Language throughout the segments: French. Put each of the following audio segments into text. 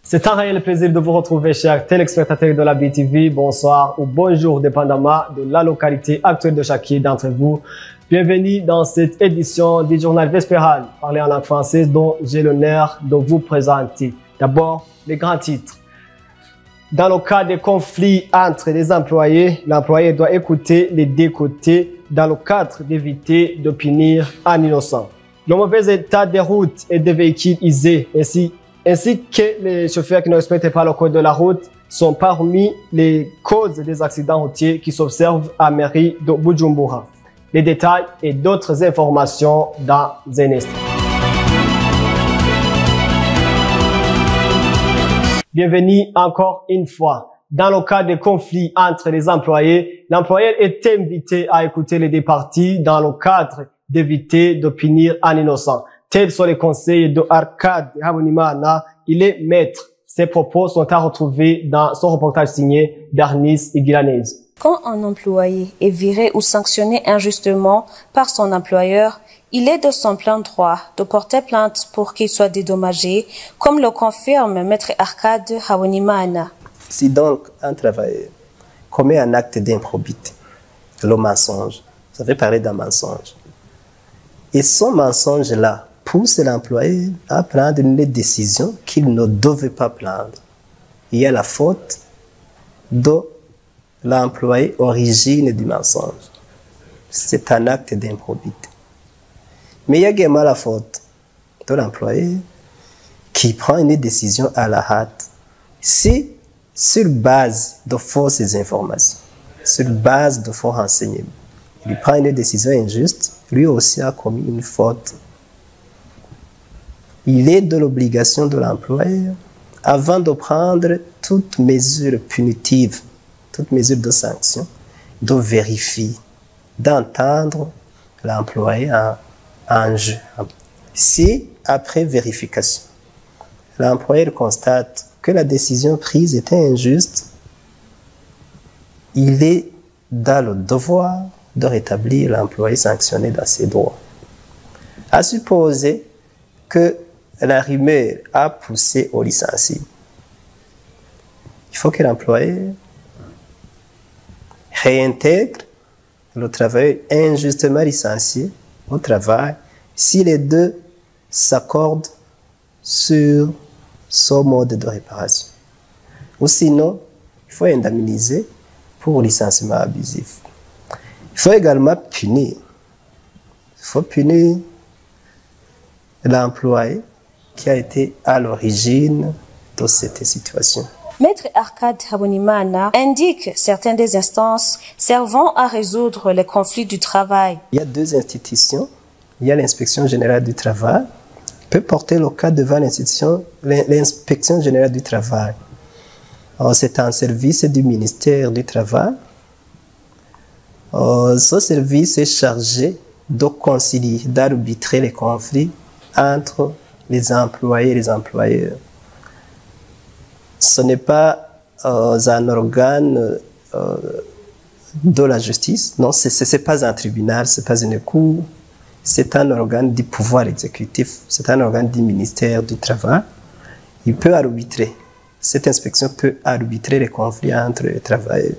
C'est un réel plaisir de vous retrouver, chers téléspectateurs de la BTV. Bonsoir ou bonjour, dépendamment de la localité actuelle de chacun d'entre vous. Bienvenue dans cette édition du journal Vespéral, parlé en langue française, dont j'ai l'honneur de vous présenter. D'abord, les grands titres. Dans le cas des conflits entre les employés, l'employé doit écouter les deux côtés dans le cadre d'éviter de punir un innocent. Le mauvais état des routes et des véhicules usés, ainsi que les chauffeurs qui ne respectent pas le code de la route, sont parmi les causes des accidents routiers qui s'observent à la mairie de Bujumbura. Les détails et d'autres informations dans un instant. Bienvenue encore une fois. Dans le cas des conflits entre les employés, l'employeur est invité à écouter les deux parties dans le cadre d'éviter de punir un innocent. Tels sont les conseils de Arkad Habonimana. Il est maître. Ses propos sont à retrouver dans son reportage signé Bernice Iguilanese. Quand un employé est viré ou sanctionné injustement par son employeur, il est de son plein droit de porter plainte pour qu'il soit dédommagé, comme le confirme maître Arkad Habonimana. Si donc un travailleur commet un acte d'improbité, le mensonge, vous avez parlé d'un mensonge, et son mensonge-là pousse l'employé à prendre une décision qu'il ne devait pas prendre. Il y a la faute de l'employé origine du mensonge. C'est un acte d'improbité. Mais il y a également la faute de l'employé qui prend une décision à la hâte. Si, sur base de fausses informations, sur base de faux renseignements, il prend une décision injuste, lui aussi a commis une faute. Il est de l'obligation de l'employeur, avant de prendre toute mesure punitive, toute mesure de sanction, de vérifier, d'entendre l'employé en jeu. Si, après vérification, l'employeur constate que la décision prise était injuste, il est dans le devoir de rétablir l'employé sanctionné dans ses droits. À supposer que la rumeur a poussé au licenciement, il faut que l'employé réintègre le travailleur injustement licencié au travail si les deux s'accordent sur son mode de réparation. Ou sinon, il faut indemniser pour licenciement abusif. Il faut également punir. Il faut punir l'employé qui a été à l'origine de cette situation. Maître Arkad Habonimana indique certaines des instances servant à résoudre les conflits du travail. Il y a deux institutions. Il y a l'inspection générale du travail, qui peut porter le cas devant l'inspection générale du travail. C'est un service du ministère du Travail. Ce service est chargé de concilier, d'arbitrer les conflits entre les employés et les employeurs. Ce n'est pas un organe de la justice, non, ce n'est pas un tribunal, ce n'est pas une cour, c'est un organe du pouvoir exécutif, c'est un organe du ministère du Travail. Il peut arbitrer, cette inspection peut arbitrer les conflits entre les travailleurs.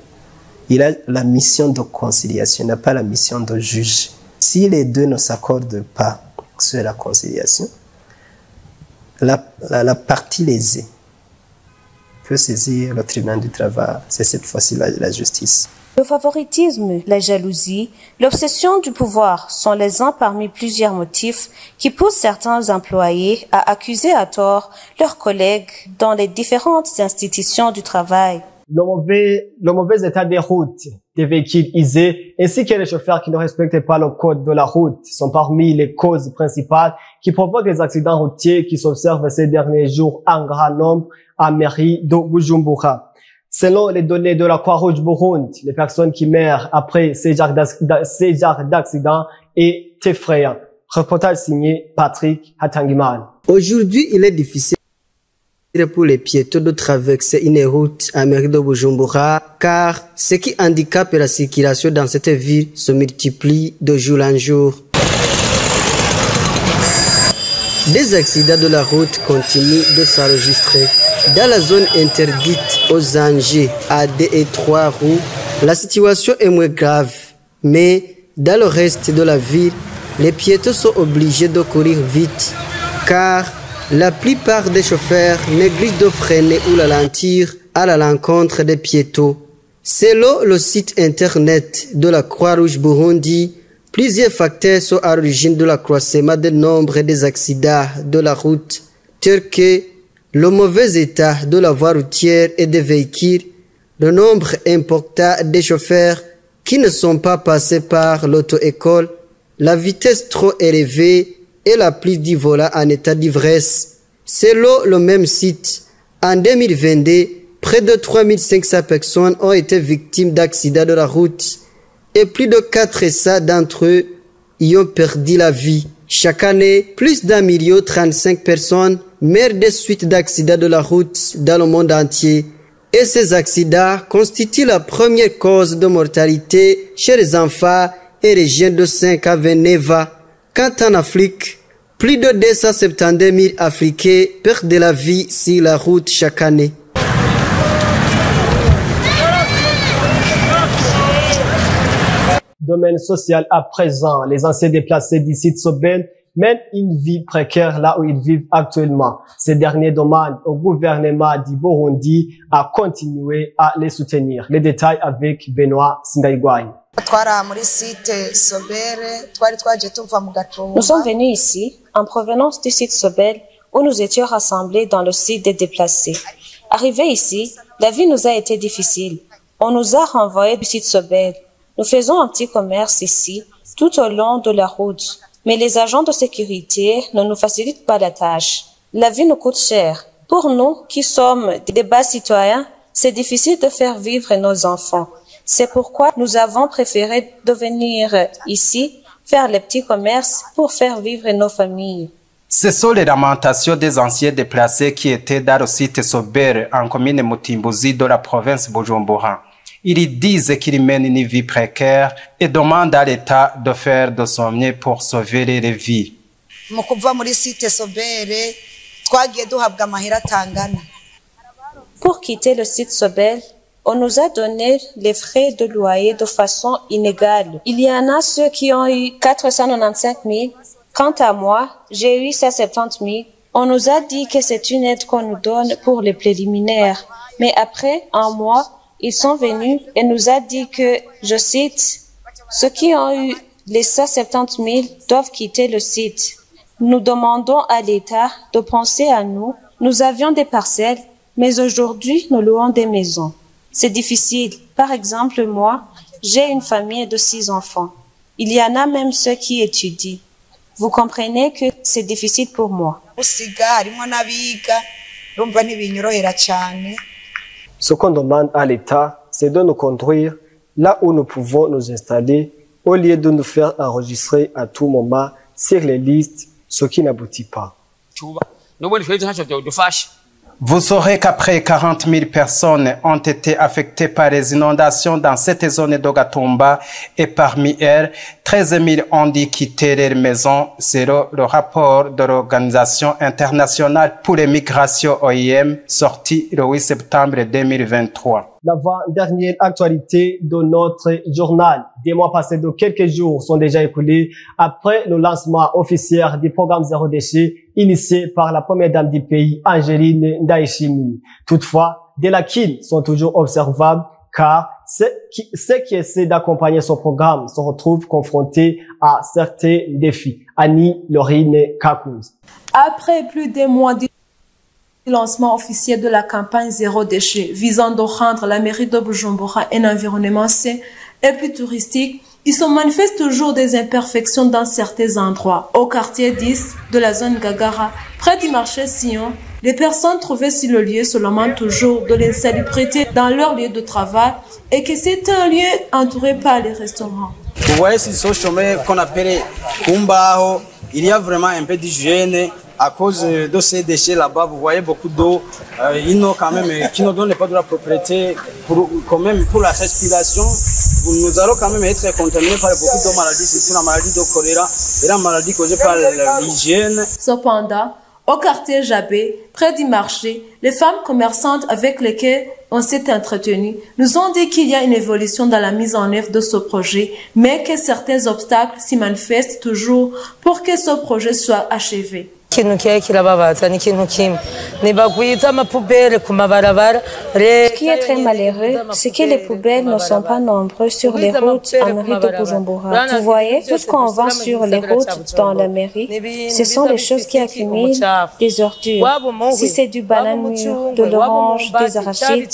Il a la mission de conciliation, il n'a pas la mission de juger. Si les deux ne s'accordent pas sur la conciliation, la partie lésée peut saisir le tribunal du travail. C'est cette fois-ci la justice. Le favoritisme, la jalousie, l'obsession du pouvoir sont les uns parmi plusieurs motifs qui poussent certains employés à accuser à tort leurs collègues dans les différentes institutions du travail. Le mauvais état des routes, des véhicules usés, ainsi que les chauffeurs qui ne respectent pas le code de la route sont parmi les causes principales qui provoquent les accidents routiers qui s'observent ces derniers jours en grand nombre à mairie de Bujumbura. Selon les données de la Croix-Rouge Burundi, les personnes qui meurent après ces genres d'accidents est effrayant. Reportage signé Patrick Hatangiman. Aujourd'hui, il est difficile pour les piétons de traverser une route à mairie de Bujumbura, car ce qui handicape la circulation dans cette ville se multiplie de jour en jour. Des accidents de la route continuent de s'enregistrer. Dans la zone interdite aux engins à 2 et 3 roues, la situation est moins grave. Mais dans le reste de la ville, les piétons sont obligés de courir vite car la plupart des chauffeurs négligent de freiner ou ralentir à l'encontre des piétons. Selon le site internet de la Croix-Rouge Burundi, plusieurs facteurs sont à l'origine de l'accroissement du nombre des accidents de la route, tels que le mauvais état de la voie routière et des véhicules, le nombre important des chauffeurs qui ne sont pas passés par l'auto-école, la vitesse trop élevée et la prise du volant en état d'ivresse. Selon le même site, en 2022, près de 3500 personnes ont été victimes d'accidents de la route et plus de 400 d'entre eux y ont perdu la vie. Chaque année, plus d'1,35 million de personnes meurent des suites d'accidents de la route dans le monde entier. Et ces accidents constituent la première cause de mortalité chez les enfants et les jeunes de 5 à 29 ans. Quant en Afrique, plus de 272 000 Africains perdent la vie sur la route chaque année. Domaine social à présent, les anciens déplacés d'ici de Sobel mènent une vie précaire là où ils vivent actuellement. Ces derniers demandent au gouvernement du Burundi à continuer à les soutenir. Les détails avec Benoît Sindaïgouaï. Nous sommes venus ici en provenance du site Sobel où nous étions rassemblés dans le site des déplacés. Arrivés ici, la vie nous a été difficile. On nous a renvoyés du site Sobel. Nous faisons un petit commerce ici, tout au long de la route. Mais les agents de sécurité ne nous facilitent pas la tâche. La vie nous coûte cher. Pour nous, qui sommes des bas citoyens, c'est difficile de faire vivre nos enfants. C'est pourquoi nous avons préféré de venir ici, faire les petits commerces pour faire vivre nos familles. Ce sont les lamentations des anciens déplacés qui étaient dans le site Sobel en commune Mutimbuzi de la province Bujumbura. Ils disent qu'ils mènent une vie précaire et demandent à l'État de faire de son mieux pour sauver les vies. Pour quitter le site Sobel, on nous a donné les frais de loyer de façon inégale. Il y en a ceux qui ont eu 495 000. Quant à moi, j'ai eu 170 000. On nous a dit que c'est une aide qu'on nous donne pour les préliminaires. Mais après un mois, ils sont venus et nous a dit que, je cite, « Ceux qui ont eu les 170 000 doivent quitter le site. Nous demandons à l'État de penser à nous. Nous avions des parcelles, mais aujourd'hui, nous louons des maisons. C'est difficile. Par exemple, moi, j'ai une famille de 6 enfants. Il y en a même ceux qui étudient. Vous comprenez que c'est difficile pour moi. » Ce qu'on demande à l'État, c'est de nous conduire là où nous pouvons nous installer au lieu de nous faire enregistrer à tout moment sur les listes, ce qui n'aboutit pas. Vous saurez qu'après 40 000 personnes ont été affectées par les inondations dans cette zone de Gatumba et parmi elles, 13 000 ont dû quitter leurs maisons selon le rapport de l'Organisation internationale pour les migrations OIM sorti le 8 septembre 2023. L'avant-dernière actualité de notre journal. Des mois passés de quelques jours sont déjà écoulés après le lancement officiel du programme Zéro Déchet initié par la première dame du pays, Angeline Ndayishimiye. Toutefois, des lacunes sont toujours observables car ceux qui essaient d'accompagner son programme se retrouvent confrontés à certains défis. Annie Laurine Kakouz. Après plus d'un mois du lancement officiel de la campagne Zéro Déchet visant de rendre la mairie de Bujumbura un environnement sain et plus touristique, il se manifeste toujours des imperfections dans certains endroits. Au quartier 10 de la zone Gagara, près du marché Sion, les personnes trouvées sur le lieu se lamentent toujours de l'insalubrité dans leur lieu de travail et que c'est un lieu entouré par les restaurants. Vous voyez ce chemin qu'on appelle Kumbaho, il y a vraiment un peu d'hygiène. À cause de ces déchets là-bas, vous voyez beaucoup d'eau, qui ne donne pas de la propriété pour la respiration. Nous allons quand même être contaminés par beaucoup de maladies, surtout la maladie de choléra et la maladie causée par l'hygiène. Cependant, Au quartier Jabé, près du marché, les femmes commerçantes avec lesquelles on s'est entretenu nous ont dit qu'il y a une évolution dans la mise en œuvre de ce projet, mais que certains obstacles s'y manifestent toujours pour que ce projet soit achevé. Ce qui est très malheureux, c'est que les poubelles ne sont pas nombreuses sur les routes à mairie de Bujumbura. Vous voyez, tout ce qu'on vend sur les routes dans la mairie, ce sont les choses qui accumulent des ordures. Si c'est du banane mûr, de l'orange, des arachides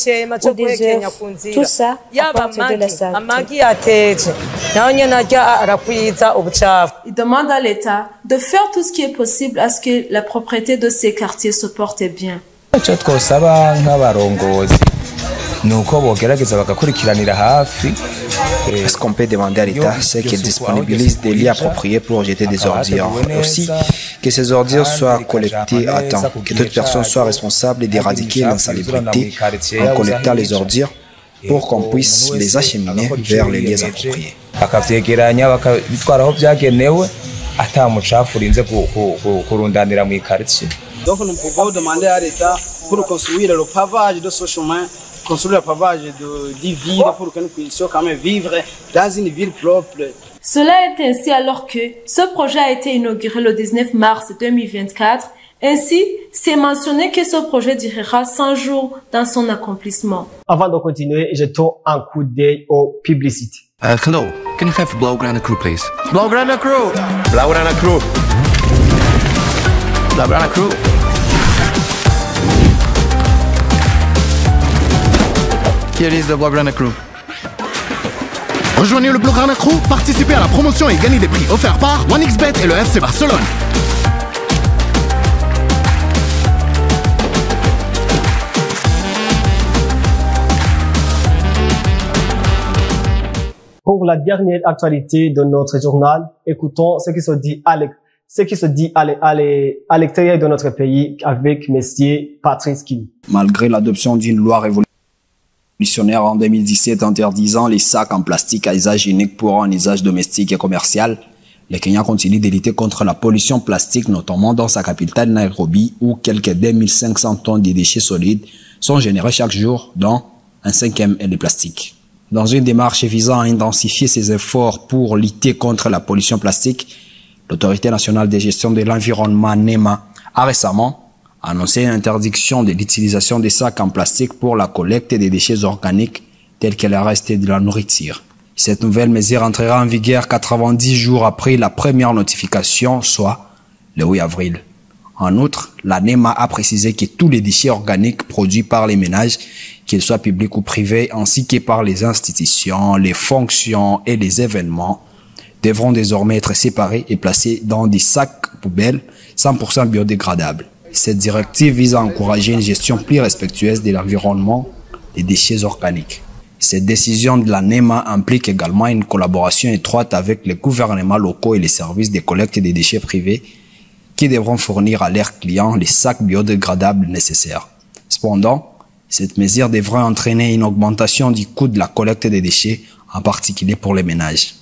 ou des œufs, tout ça apporte de la saleté. Il demande à l'État de faire tout ce qui est possible à ce que la propriété de ces quartiers se porte bien. Ce qu'on peut demander à l'État, c'est qu'il disponibilise des lieux appropriés pour jeter des ordures. Aussi, que ces ordures soient collectées à temps, que toute personne soit responsable d'éradiquer l'insalubrité en collectant les ordures pour qu'on puisse les acheminer vers les lieux appropriés. Donc nous pouvons demander à l'État pour construire le pavage de ce chemin, construire le pavage des villes pour que nous puissions quand même vivre dans une ville propre. Cela est ainsi alors que ce projet a été inauguré le 19 mars 2024. Ainsi, c'est mentionné que ce projet durera 100 jours dans son accomplissement. Avant de continuer, jetons un coup d'œil aux publicités. Hello, can you have Blaugrana Crew, please? Blaugrana Crew! Blaugrana Crew! Blaugrana Crew! Here is the Blaugrana Crew. Rejoignez le Blaugrana Crew, participez à la promotion et gagnez des prix offerts par 1xBet et le FC Barcelone. Pour la dernière actualité de notre journal, écoutons ce qui se dit à l'extérieur de notre pays avec Messier Patrice Kim. Malgré l'adoption d'une loi révolutionnaire en 2017 interdisant les sacs en plastique à usage unique pour un usage domestique et commercial, le Kenya continue de lutter contre la pollution plastique, notamment dans sa capitale Nairobi, où quelques 2500 tonnes de déchets solides sont générés chaque jour, dont un cinquième est de plastique. Dans une démarche visant à intensifier ses efforts pour lutter contre la pollution plastique, l'Autorité nationale de gestion de l'environnement NEMA a récemment annoncé une interdiction de l'utilisation des sacs en plastique pour la collecte des déchets organiques tels que le reste de la nourriture. Cette nouvelle mesure entrera en vigueur 90 jours après la première notification, soit le 8 avril. En outre, la NEMA a précisé que tous les déchets organiques produits par les ménages, qu'ils soient publics ou privés, ainsi que par les institutions, les fonctions et les événements, devront désormais être séparés et placés dans des sacs poubelles 100% biodégradables. Cette directive vise à encourager une gestion plus respectueuse de l'environnement des déchets organiques. Cette décision de la NEMA implique également une collaboration étroite avec les gouvernements locaux et les services de collecte des déchets privés qui devront fournir à leurs clients les sacs biodégradables nécessaires. Cependant, cette mesure devrait entraîner une augmentation du coût de la collecte des déchets, en particulier pour les ménages.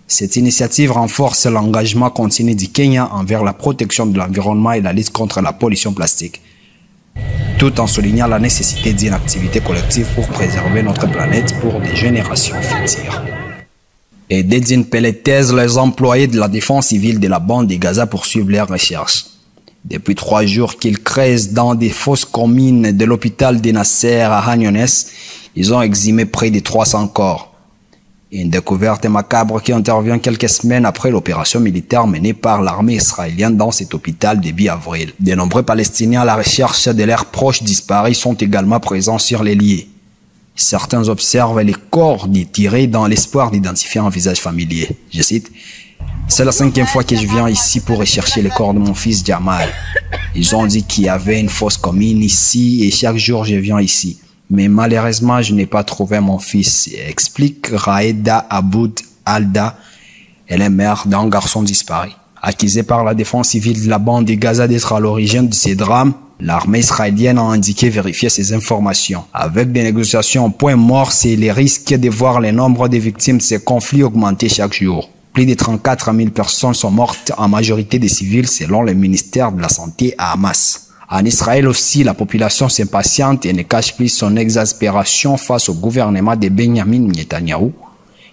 Cette initiative renforce l'engagement continu du Kenya envers la protection de l'environnement et la lutte contre la pollution plastique, tout en soulignant la nécessité d'une activité collective pour préserver notre planète pour des générations futures. Et Dédine Pelletez, les employés de la défense civile de la bande de Gaza poursuivent leurs recherches. Depuis 3 jours qu'ils creusent dans des fosses communes de l'hôpital de Nasser à Han Younes, ils ont exhumé près de 300 corps. Une découverte macabre qui intervient quelques semaines après l'opération militaire menée par l'armée israélienne dans cet hôpital début avril. De nombreux Palestiniens à la recherche de leurs proches disparus sont également présents sur les lieux. Certains observent les corps détirés dans l'espoir d'identifier un visage familier. Je cite, « C'est la 5e fois que je viens ici pour rechercher le corps de mon fils Jamal. Ils ont dit qu'il y avait une fosse commune ici et chaque jour je viens ici. Mais malheureusement, je n'ai pas trouvé mon fils, » explique Raeda Aboud Alda. Elle est mère d'un garçon disparu. Accusée par la défense civile de la bande de Gaza d'être à l'origine de ces drames, l'armée israélienne a indiqué vérifier ces informations. Avec des négociations au point mort, c'est les risques de voir le nombre de victimes de ces conflits augmenter chaque jour. Plus de 34 000 personnes sont mortes, en majorité des civils, selon le ministère de la Santé à Hamas. En Israël aussi, la population s'impatiente et ne cache plus son exaspération face au gouvernement de Benjamin Netanyahou,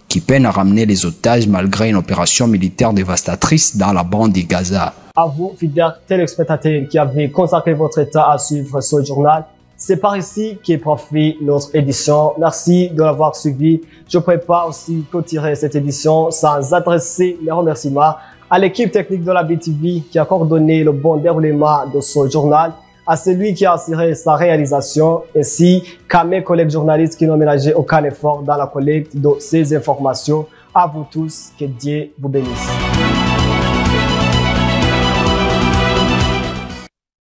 qui peine à ramener les otages malgré une opération militaire dévastatrice dans la bande de Gaza. À vous, fidèles téléspectateurs qui avez consacré votre temps à suivre ce journal, c'est par ici qu'est profite notre édition. Merci de l'avoir suivi. Je ne pourrais pas aussi clôturer cette édition sans adresser les remerciements à l'équipe technique de la BTV qui a coordonné le bon déroulement de ce journal, à celui qui a assuré sa réalisation, ainsi qu'à mes collègues journalistes qui n'ont ménagé aucun effort dans la collecte de ces informations. À vous tous, que Dieu vous bénisse.